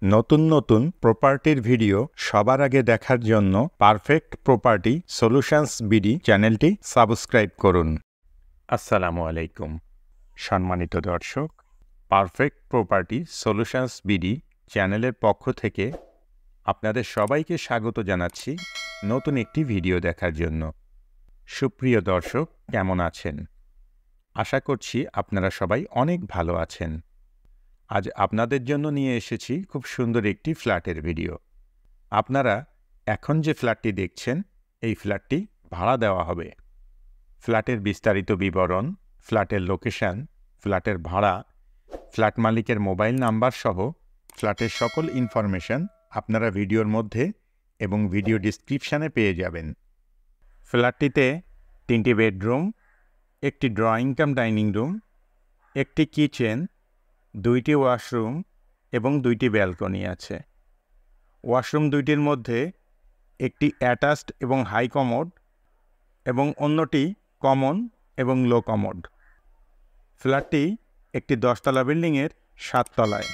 নতুন নতুন প্রপার্টির ভিডিও সবার আগে দেখার জন্য পারফেক্ট প্রপার্টি সলিউশনস বিডি চ্যানেলটি সাবস্ক্রাইব করুন। আসসালামু আলাইকুম সম্মানিত দর্শক, পারফেক্ট প্রপার্টি সলিউশনস বিডি চ্যানেলের পক্ষ থেকে আপনাদের সবাইকে স্বাগত জানাচ্ছি নতুন একটি ভিডিও দেখার জন্য। সুপ্রিয় দর্শক, কেমন আছেন? আশা করছি আপনারা সবাই অনেক ভালো আছেন। আজ আপনাদের জন্য নিয়ে এসেছি খুব সুন্দর একটি ফ্ল্যাটের ভিডিও। আপনারা এখন যে ফ্ল্যাটটি দেখছেন, এই ফ্ল্যাটটি ভাড়া দেওয়া হবে। ফ্ল্যাটের বিস্তারিত বিবরণ, ফ্ল্যাটের লোকেশন, ফ্ল্যাটের ভাড়া, ফ্ল্যাট মালিকের মোবাইল নাম্বার সহ ফ্ল্যাটের সকল ইনফরমেশন আপনারা ভিডিওর মধ্যে এবং ভিডিও ডিসক্রিপশানে পেয়ে যাবেন। ফ্ল্যাটটিতে 3টি বেডরুম, একটি ড্রয়িং কাম ডাইনিং রুম, একটি কিচেন, 2টি ওয়াশরুম এবং 2টি ব্যালকনি আছে। ওয়াশরুম 2টির মধ্যে একটি অ্যাটাচড এবং হাই কমোড এবং অন্যটি কমন এবং লো কমোড। ফ্ল্যাটটি একটি 10তলা বিল্ডিংয়ের 7 তলায়।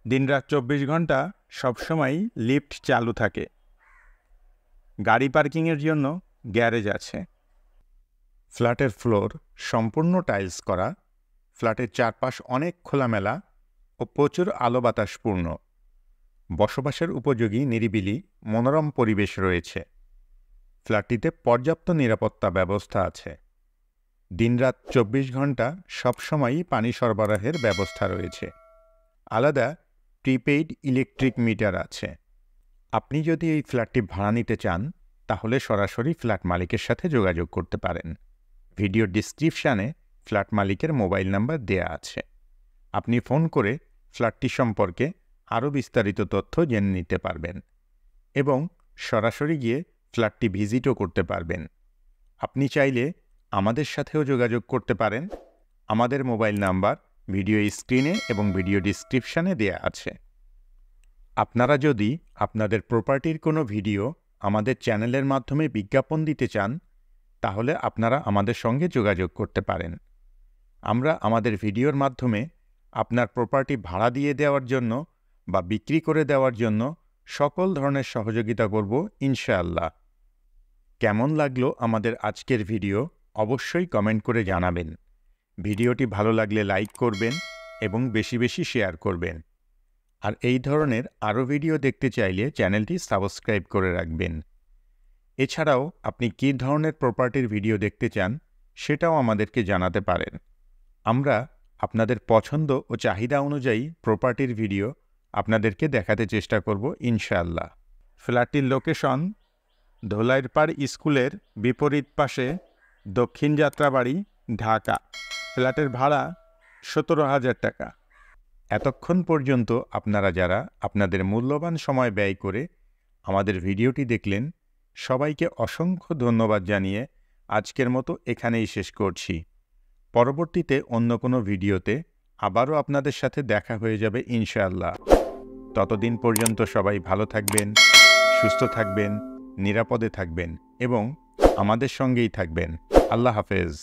দিনরাত 24 ঘন্টা সবসময় লিফট চালু থাকে। গাড়ি পার্কিংয়ের জন্য গ্যারেজ আছে। ফ্ল্যাটের ফ্লোর সম্পূর্ণ টাইলস করা। ফ্ল্যাটের চারপাশ অনেক খোলামেলা ও প্রচুর আলো বাতাসপূর্ণ। বসবাসের উপযোগী নিরিবিলি মনোরম পরিবেশ রয়েছে। ফ্ল্যাটটিতে পর্যাপ্ত নিরাপত্তা ব্যবস্থা আছে। দিনরাত 24 ঘন্টা সবসময়ই পানি সরবরাহের ব্যবস্থা রয়েছে। আলাদা প্রিপেইড ইলেকট্রিক মিটার আছে। আপনি যদি এই ফ্ল্যাটটি ভাড়া নিতে চান, তাহলে সরাসরি ফ্ল্যাট মালিকের সাথে যোগাযোগ করতে পারেন। ভিডিও ডিসক্রিপশানে ফ্ল্যাট মালিকের মোবাইল নাম্বার দেয়া আছে। আপনি ফোন করে ফ্ল্যাটটি সম্পর্কে আরও বিস্তারিত তথ্য জেনে নিতে পারবেন এবং সরাসরি গিয়ে ফ্ল্যাটটি ভিজিটও করতে পারবেন। আপনি চাইলে আমাদের সাথেও যোগাযোগ করতে পারেন। আমাদের মোবাইল নাম্বার ভিডিও স্ক্রিনে এবং ভিডিও ডিসক্রিপশানে দেয়া আছে। আপনারা যদি আপনাদের প্রপার্টির কোনো ভিডিও আমাদের চ্যানেলের মাধ্যমে বিজ্ঞাপন দিতে চান, তাহলে আপনারা আমাদের সঙ্গে যোগাযোগ করতে পারেন। আমরা আমাদের ভিডিওর মাধ্যমে আপনার প্রপার্টি ভাড়া দিয়ে দেওয়ার জন্য বা বিক্রি করে দেওয়ার জন্য সকল ধরনের সহযোগিতা করব ইনশাআল্লাহ। কেমন লাগলো আমাদের আজকের ভিডিও অবশ্যই কমেন্ট করে জানাবেন। ভিডিওটি ভালো লাগলে লাইক করবেন এবং বেশি বেশি শেয়ার করবেন। আর এই ধরনের আরও ভিডিও দেখতে চাইলে চ্যানেলটি সাবস্ক্রাইব করে রাখবেন। এছাড়াও আপনি কী ধরনের প্রপার্টির ভিডিও দেখতে চান, সেটাও আমাদেরকে জানাতে পারেন। আমরা আপনাদের পছন্দ ও চাহিদা অনুযায়ী প্রপার্টির ভিডিও আপনাদেরকে দেখাতে চেষ্টা করব ইনশাআল্লাহ। ফ্ল্যাটটির লোকেশন ধোলাইরপাড় স্কুলের বিপরীত পাশে, দক্ষিণ যাত্রাবাড়ি, ঢাকা। ফ্ল্যাটের ভাড়া 17,000 টাকা। এতক্ষণ পর্যন্ত আপনারা যারা আপনাদের মূল্যবান সময় ব্যয় করে আমাদের ভিডিওটি দেখলেন, সবাইকে অসংখ্য ধন্যবাদ জানিয়ে আজকের মতো এখানেই শেষ করছি। পরবর্তীতে অন্য কোনো ভিডিওতে আবারও আপনাদের সাথে দেখা হয়ে যাবে ইনশাআল্লাহ। ততদিন পর্যন্ত সবাই ভালো থাকবেন, সুস্থ থাকবেন, নিরাপদে থাকবেন এবং আমাদের সঙ্গেই থাকবেন। আল্লাহ হাফেজ।